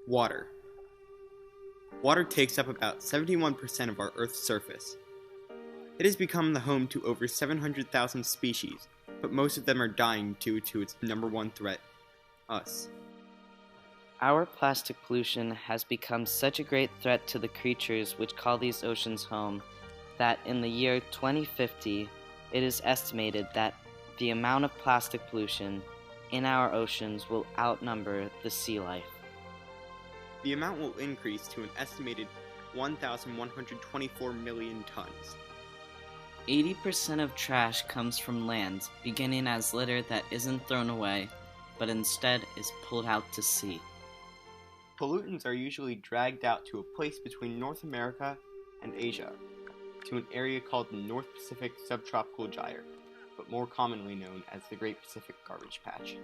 Water. Water takes up about 71% of our Earth's surface. It has become the home to over 700,000 species, but most of them are dying due to its number one threat, us. Our plastic pollution has become such a great threat to the creatures which call these oceans home that in the year 2050, it is estimated that the amount of plastic pollution in our oceans will outnumber the sea life. The amount will increase to an estimated 1,124 million tons. 80% of trash comes from land, beginning as litter that isn't thrown away, but instead is pulled out to sea. Pollutants are usually dragged out to a place between North America and Asia, to an area called the North Pacific Subtropical Gyre, but more commonly known as the Great Pacific Garbage Patch.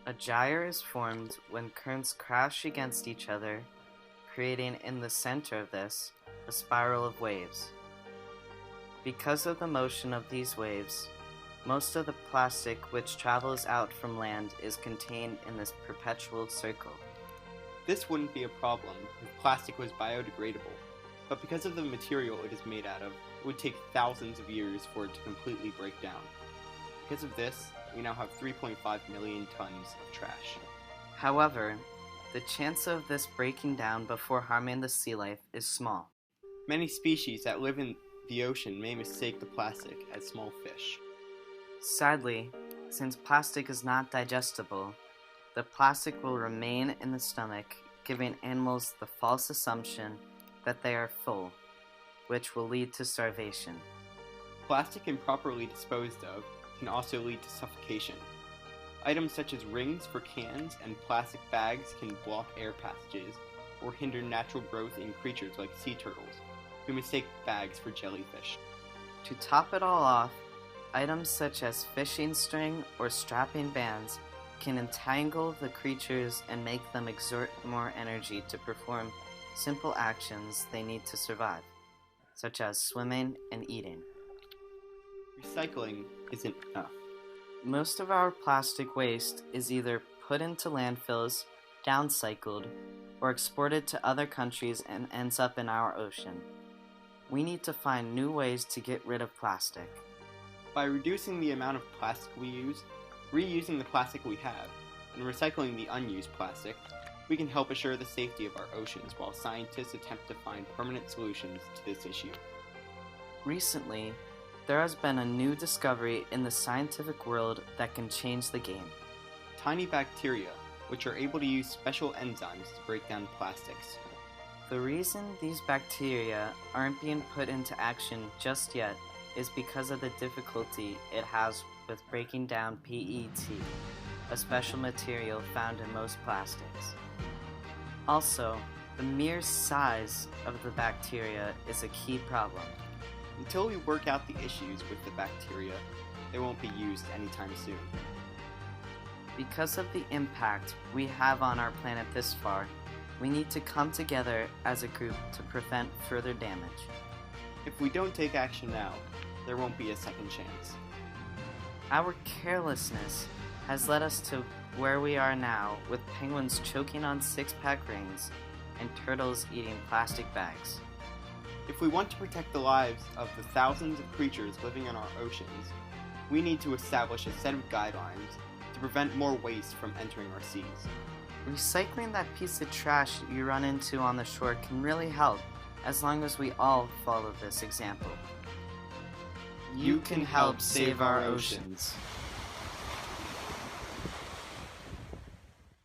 A gyre is formed when currents crash against each other, creating in the center of this a spiral of waves. Because of the motion of these waves, most of the plastic which travels out from land is contained in this perpetual circle. This wouldn't be a problem if plastic was biodegradable, but because of the material it is made out of, it would take thousands of years for it to completely break down. Because of this, we now have 3.5 million tons of trash. However, the chance of this breaking down before harming the sea life is small. Many species that live in the ocean may mistake the plastic as small fish. Sadly, since plastic is not digestible, the plastic will remain in the stomach, giving animals the false assumption that they are full, which will lead to starvation. Plastic improperly disposed of can also lead to suffocation. Items such as rings for cans and plastic bags can block air passages or hinder natural growth in creatures like sea turtles, who mistake bags for jellyfish. To top it all off, items such as fishing string or strapping bands can entangle the creatures and make them exert more energy to perform simple actions they need to survive, such as swimming and eating. Recycling isn't enough. Most of our plastic waste is either put into landfills, downcycled, or exported to other countries and ends up in our ocean. We need to find new ways to get rid of plastic. By reducing the amount of plastic we use, reusing the plastic we have, and recycling the unused plastic, we can help assure the safety of our oceans while scientists attempt to find permanent solutions to this issue. Recently, there has been a new discovery in the scientific world that can change the game. Tiny bacteria, which are able to use special enzymes to break down plastics. The reason these bacteria aren't being put into action just yet is because of the difficulty it has with breaking down PET, a special material found in most plastics. Also, the mere size of the bacteria is a key problem. Until we work out the issues with the bacteria, they won't be used anytime soon. Because of the impact we have on our planet this far, we need to come together as a group to prevent further damage. If we don't take action now, there won't be a second chance. Our carelessness has led us to where we are now, with penguins choking on six-pack rings and turtles eating plastic bags. If we want to protect the lives of the thousands of creatures living in our oceans, we need to establish a set of guidelines to prevent more waste from entering our seas. Recycling that piece of trash you run into on the shore can really help, as long as we all follow this example. You can help save our oceans.